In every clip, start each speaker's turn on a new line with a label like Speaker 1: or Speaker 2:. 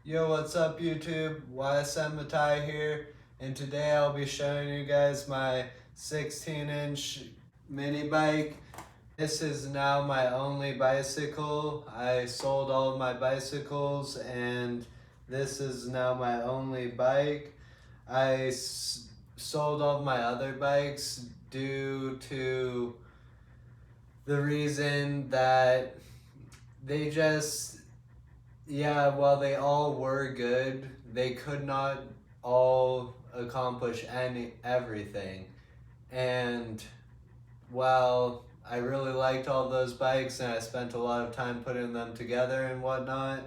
Speaker 1: Yo, what's up YouTube? YSM Matai here, and today I'll be showing you guys my 16-inch mini bike. This is now my only bicycle. I sold all of my bicycles and this is now my only bike. I sold all of my other bikes due to the reason that they just while they all were good, they could not all accomplish everything. And while I really liked all those bikes and I spent a lot of time putting them together and whatnot,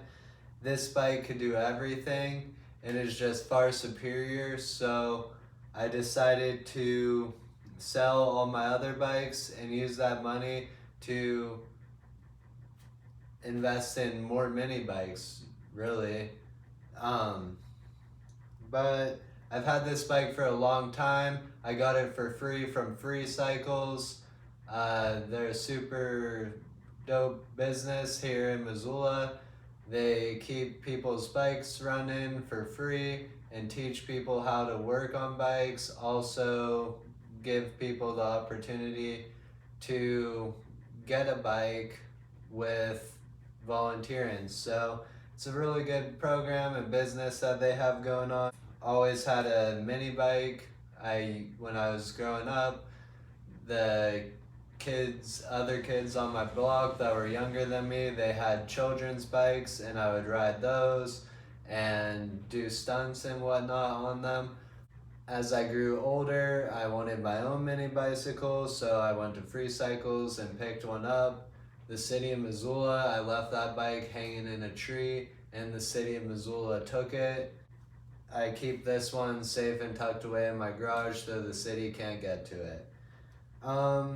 Speaker 1: this bike could do everything and is just far superior. So I decided to sell all my other bikes and use that money to invest in more mini bikes, really. But I've had this bike for a long time. I got it for free from Free Cycles. They're a super dope business here in Missoula. They keep people's bikes running for free and teach people how to work on bikes. Also give people the opportunity to get a bike with volunteering. So it's a really good program and business that they have going on. Always had a mini bike. When I was growing up, the other kids on my block that were younger than me, they had children's bikes and I would ride those and do stunts and whatnot on them. As I grew older, I wanted my own mini bicycle, so I went to Free Cycles and picked one up. The city of Missoula, I left that bike hanging in a tree and the city of Missoula took it. I keep this one safe and tucked away in my garage so the city can't get to it. I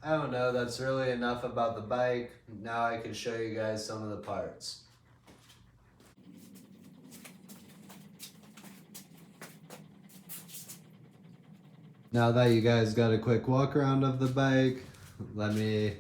Speaker 1: don't know, that's really enough about the bike. Now I can show you guys some of the parts. Now that you guys got a quick walk around of the bike, let me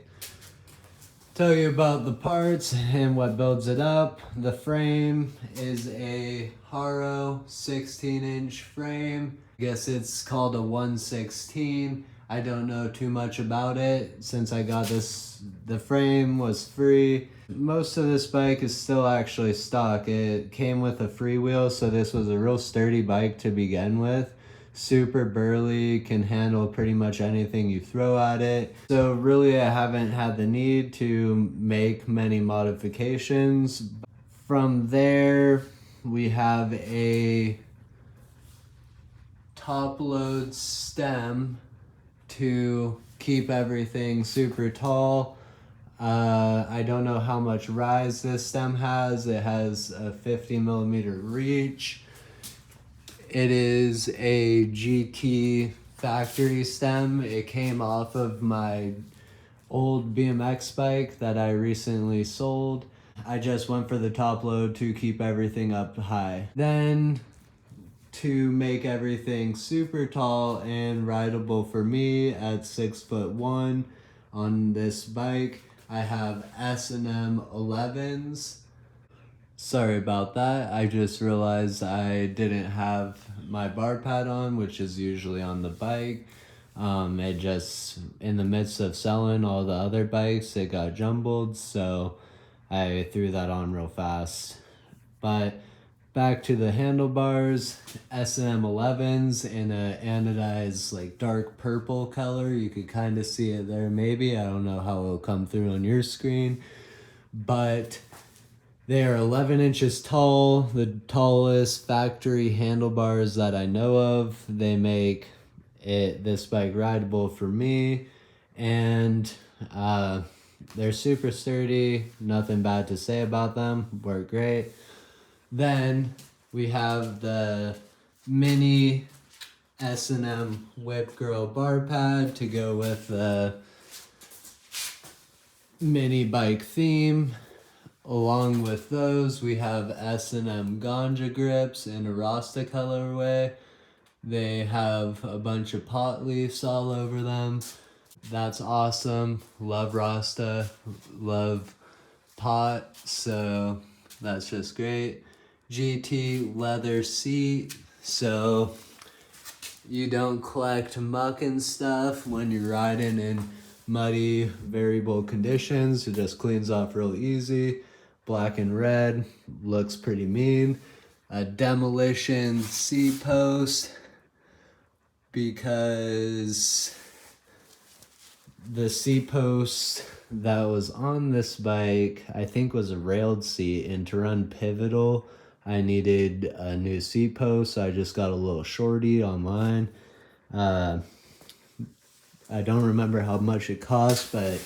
Speaker 1: tell you about the parts and what builds it up. The frame is a Haro 16-inch frame. I guess it's called a 116. I don't know too much about it since I got this. The frame was free. Most of this bike is still actually stock. It came with a freewheel, so this was a real sturdy bike to begin with. Super burly, can handle pretty much anything you throw at it. So really I haven't had the need to make many modifications. From there, we have a top load stem to keep everything super tall. I don't know how much rise this stem has. It has a 50mm reach. It is a GT factory stem. It came off of my old BMX bike that I recently sold. I just went for the top load to keep everything up high. Then to make everything super tall and rideable for me at 6'1" on this bike, I have S&M 11s. Sorry about that. I just realized I didn't have my bar pad on, which is usually on the bike. It just, in the midst of selling all the other bikes, it got jumbled, so I threw that on real fast. But back to the handlebars, S&M 11s in a anodized like dark purple color. You could kind of see it there maybe. I don't know how it'll come through on your screen, but they are 11 inches tall, the tallest factory handlebars that I know of. They make this bike rideable for me, and they're super sturdy, nothing bad to say about them, work great. Then we have the mini S&M Whip Girl bar pad to go with the mini bike theme. Along with those, we have S&M Ganja grips in a Rasta colorway. They have a bunch of pot leaves all over them. That's awesome. Love Rasta, love pot, so that's just great. GT leather seat, so you don't collect muck and stuff when you're riding in muddy, variable conditions. It just cleans off real easy. Black and red, looks pretty mean. A demolition seat post, because the seat post that was on this bike, I think, was a railed seat, and to run pivotal, I needed a new seat post, so I just got a little shorty online. I don't remember how much it cost, but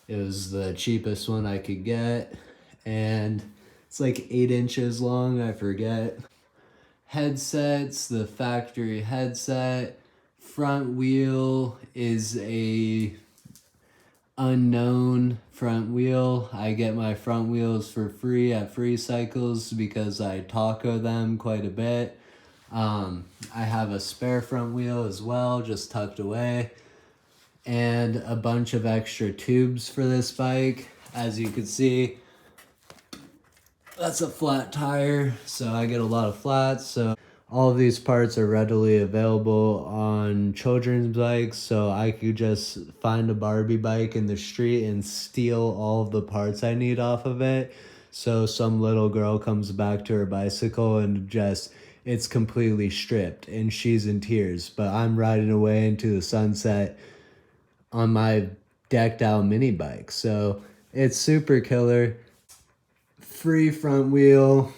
Speaker 1: it was the cheapest one I could get, and it's like 8 inches long, I forget. Headsets, the factory headset. Front wheel is a unknown front wheel. I get my front wheels for free at Free Cycles because I taco them quite a bit. I have a spare front wheel as well, just tucked away, and a bunch of extra tubes for this bike. As you can see, that's a flat tire, so I get a lot of flats. So all of these parts are readily available on children's bikes, so I could just find a Barbie bike in the street and steal all of the parts I need off of it. So some little girl comes back to her bicycle and just, it's completely stripped and she's in tears, but I'm riding away into the sunset on my decked out mini bike. So it's super killer. Free front wheel,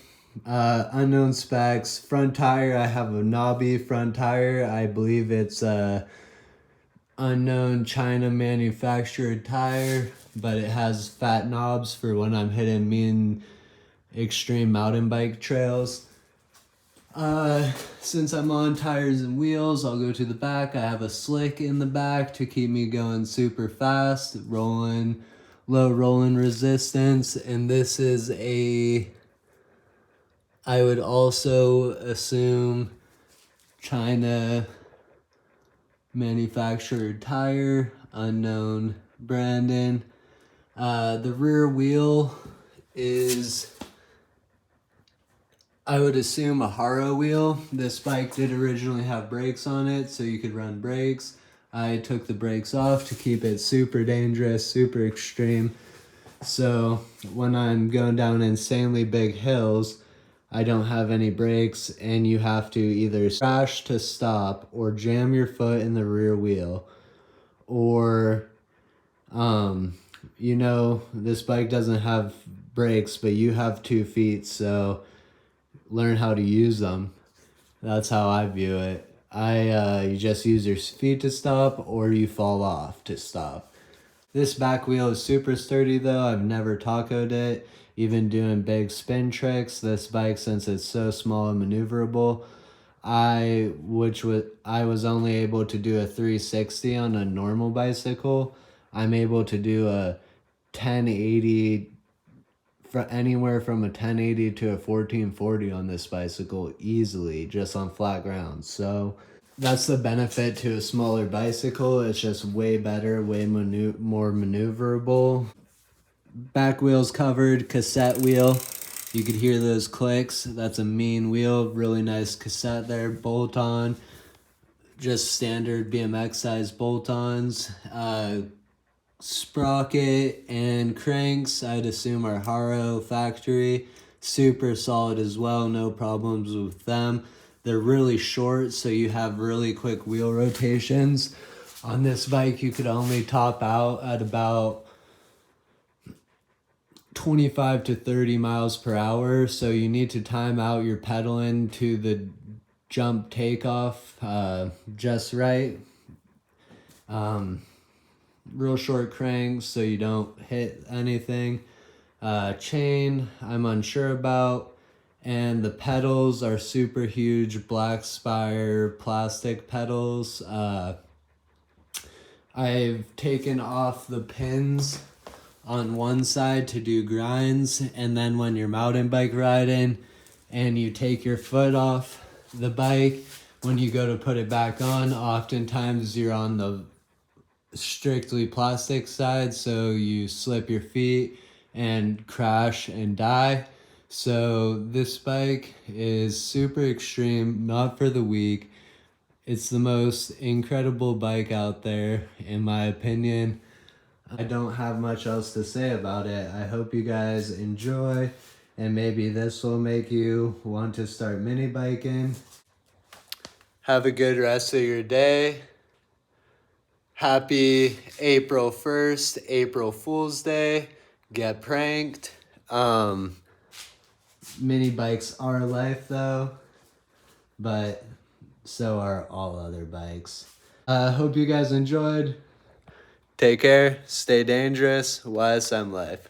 Speaker 1: unknown specs. Front tire, I have a knobby front tire. I believe it's a unknown China manufactured tire, but it has fat knobs for when I'm hitting mean extreme mountain bike trails. Since I'm on tires and wheels, I'll go to the back. I have a slick in the back to keep me going super fast, low rolling resistance, and this is I would also assume, China manufactured tire, unknown branding. The rear wheel is, I would assume, a Haro wheel. This bike did originally have brakes on it, so you could run brakes. I took the brakes off to keep it super dangerous, super extreme. So when I'm going down insanely big hills, I don't have any brakes, and you have to either crash to stop or jam your foot in the rear wheel, or this bike doesn't have brakes, but you have 2 feet, so learn how to use them. That's how I view it. You just use your feet to stop, or you fall off to stop. This back wheel is super sturdy though. I've never tacoed it. Even doing big spin tricks, this bike, since it's so small and maneuverable, I was only able to do a 360 on a normal bicycle. I'm able to do a 1080, anywhere from a 1080 to a 1440 on this bicycle easily, just on flat ground. So that's the benefit to a smaller bicycle. It's just way better, way more maneuverable. Back wheel's covered, cassette wheel. You could hear those clicks. That's a mean wheel, really nice cassette there, bolt on. Just standard BMX size bolt-ons. Sprocket and cranks, I'd assume, are Haro factory. Super solid as well, no problems with them. They're really short, so you have really quick wheel rotations. On this bike, you could only top out at about 25 to 30 miles per hour, so you need to time out your pedaling to the jump takeoff just right. Real short cranks so you don't hit anything. Chain, I'm unsure about. And the pedals are super huge Black Spire plastic pedals. I've taken off the pins on one side to do grinds, and then when you're mountain bike riding and you take your foot off the bike, when you go to put it back on, oftentimes you're on the strictly plastic side, so you slip your feet and crash and die. So this bike is super extreme, not for the weak. It's the most incredible bike out there, in my opinion. I don't have much else to say about it. I hope you guys enjoy, and maybe this will make you want to start mini biking. Have a good rest of your day. Happy April 1st, April Fool's Day. Get pranked. Mini bikes are life though, but so are all other bikes. Hope you guys enjoyed. Take care, stay dangerous, YSM life.